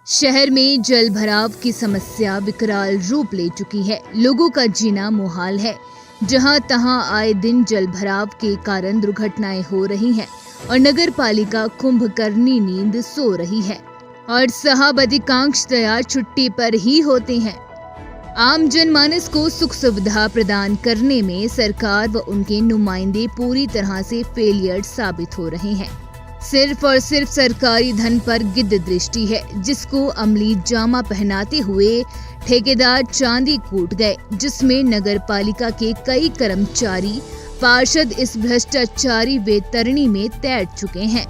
शहर में जल भराव की समस्या विकराल रूप ले चुकी है। लोगों का जीना मुहाल है। जहां तहां आए दिन जल भराव के कारण दुर्घटनाएं हो रही हैं और नगर पालिका कुंभकर्णी नींद सो रही है और साहब अधिकांशतया छुट्टी पर ही होते हैं। आम जनमानस को सुख सुविधा प्रदान करने में सरकार व उनके नुमाइंदे पूरी तरह से फेलियर साबित हो रहे हैं। सिर्फ और सिर्फ सरकारी धन पर गिद्ध दृष्टि है, जिसको अमली जामा पहनाते हुए ठेकेदार चांदी कूट गए, जिसमें नगर पालिका के कई कर्मचारी पार्षद इस भ्रष्टाचारी वेतरणी में तैर चुके हैं।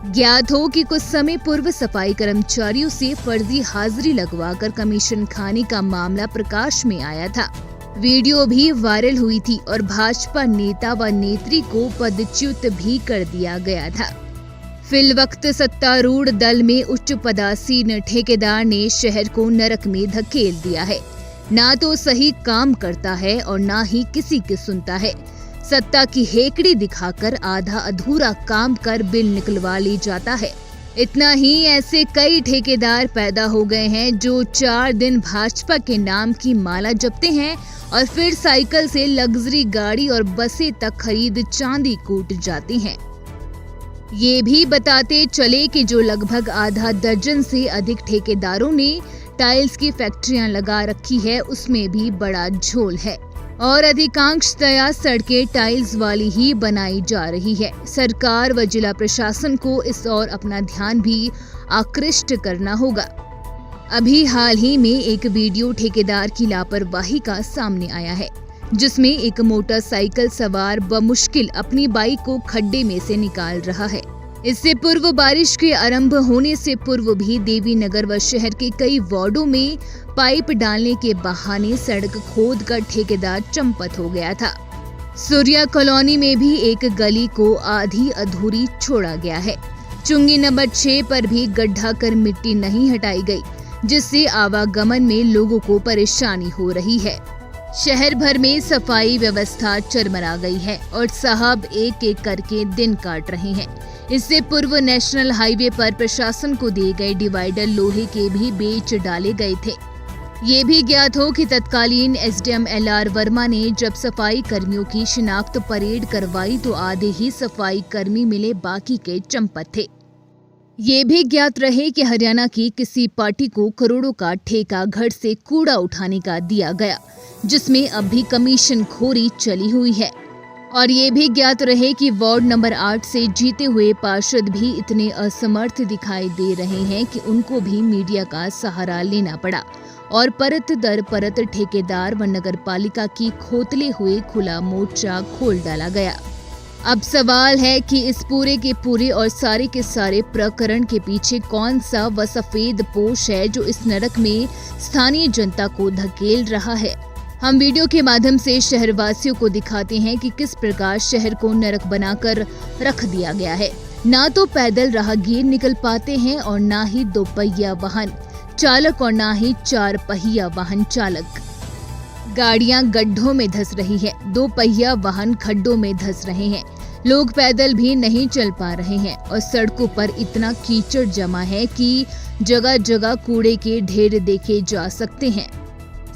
ज्ञात हो कि कुछ समय पूर्व सफाई कर्मचारियों से फर्जी हाजिरी लगवाकर कमीशन खाने का मामला प्रकाश में आया था। वीडियो भी वायरल हुई थी और भाजपा नेता व नेत्री को पदच्युत भी कर दिया गया था। फिलवक्त सत्तारूढ़ दल में उच्च पदासीन ठेकेदार ने शहर को नरक में धकेल दिया है। ना तो सही काम करता है और ना ही किसी की सुनता है। सत्ता की हेकड़ी दिखाकर आधा अधूरा काम कर बिल निकलवा ले जाता है। इतना ही ऐसे कई ठेकेदार पैदा हो गए हैं जो 4 दिन भाजपा के नाम की माला जपते हैं और फिर साइकिल से लग्जरी गाड़ी और बसें तक खरीद चांदी कूट जाती हैं। ये भी बताते चले कि जो लगभग आधा दर्जन से अधिक ठेकेदारों ने टाइल्स की फैक्ट्रियां लगा रखी है, उसमें भी बड़ा झोल है और अधिकांशतया सड़कें टाइल्स वाली ही बनाई जा रही है। सरकार व जिला प्रशासन को इस ओर अपना ध्यान भी आकृष्ट करना होगा। अभी हाल ही में एक वीडियो ठेकेदार की लापरवाही का सामने आया है, जिसमें एक मोटरसाइकिल सवार बमुश्किल अपनी बाइक को खड्डे में से निकाल रहा है। इससे पूर्व बारिश के आरंभ होने से पूर्व भी देवीनगर व शहर के कई वार्डों में पाइप डालने के बहाने सड़क खोदकर ठेकेदार चंपत हो गया था। सूर्या कॉलोनी में भी एक गली को आधी अधूरी छोड़ा गया है। चुंगी नंबर 6 पर भी गड्ढा कर मिट्टी नहीं हटाई गई, जिससे आवागमन में लोगों को परेशानी हो रही है। शहर भर में सफाई व्यवस्था चरमरा गई है और साहब एक एक करके दिन काट रहे हैं। इससे पूर्व नेशनल हाईवे पर प्रशासन को दिए गए डिवाइडर लोहे के भी बेच डाले गए थे। ये भी ज्ञात हो कि तत्कालीन एसडीएम LR वर्मा ने जब सफाई कर्मियों की शिनाख्त परेड करवाई तो आधे ही सफाई कर्मी मिले, बाकी के चंपत थे। ये भी ज्ञात रहे कि हरियाणा की किसी पार्टी को करोड़ों का ठेका घर से कूड़ा उठाने का दिया गया, जिसमें अब भी कमीशन खोरी चली हुई है। और ये भी ज्ञात रहे कि वार्ड नंबर 8 से जीते हुए पार्षद भी इतने असमर्थ दिखाई दे रहे हैं कि उनको भी मीडिया का सहारा लेना पड़ा और परत दर परत ठेकेदार व नगर पालिका की खोतले हुए खुला मोर्चा खोल डाला गया। अब सवाल है कि इस पूरे के पूरे और सारे के सारे प्रकरण के पीछे कौन सा वह सफेद पोश है जो इस नरक में स्थानीय जनता को धकेल रहा है। हम वीडियो के माध्यम से शहरवासियों को दिखाते हैं कि किस प्रकार शहर को नरक बनाकर रख दिया गया है। ना तो पैदल राहगीर निकल पाते हैं और ना ही 2 पहिया वाहन चालक और ना ही 4 पहिया वाहन चालक। गाड़ियां गड्ढों में धंस रही है, 2 पहिया वाहन खड्डों में धंस रहे हैं। लोग पैदल भी नहीं चल पा रहे हैं और सड़कों पर इतना कीचड़ जमा है कि जगह जगह कूड़े के ढेर देखे जा सकते हैं।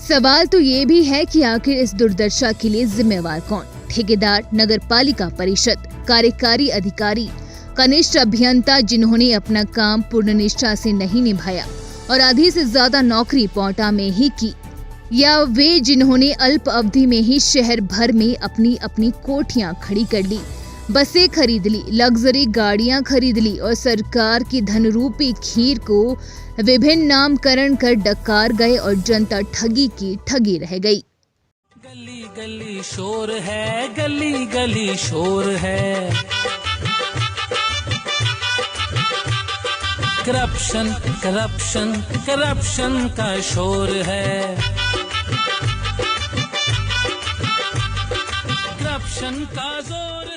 सवाल तो ये भी है कि आखिर इस दुर्दशा के लिए जिम्मेवार कौन? ठेकेदार, नगर पालिका परिषद, कार्यकारी अधिकारी, कनिष्ठ अभियंता जिन्होंने अपना काम पूर्ण निष्ठा से नहीं निभाया और आधी से ज्यादा नौकरी पौटा में ही की, या वे जिन्होंने अल्प अवधि में ही शहर भर में अपनी अपनी कोठियां खड़ी कर ली, बसें खरीद ली, लग्जरी गाड़ियां खरीद ली और सरकार की धनरूपी खीर को विभिन्न नामकरण कर डकार गए और जनता ठगी की ठगी रह गई। गली गली शोर है, गली गली शोर है। करप्शन करप्शन करप्शन का शोर है। करप्शन का जोर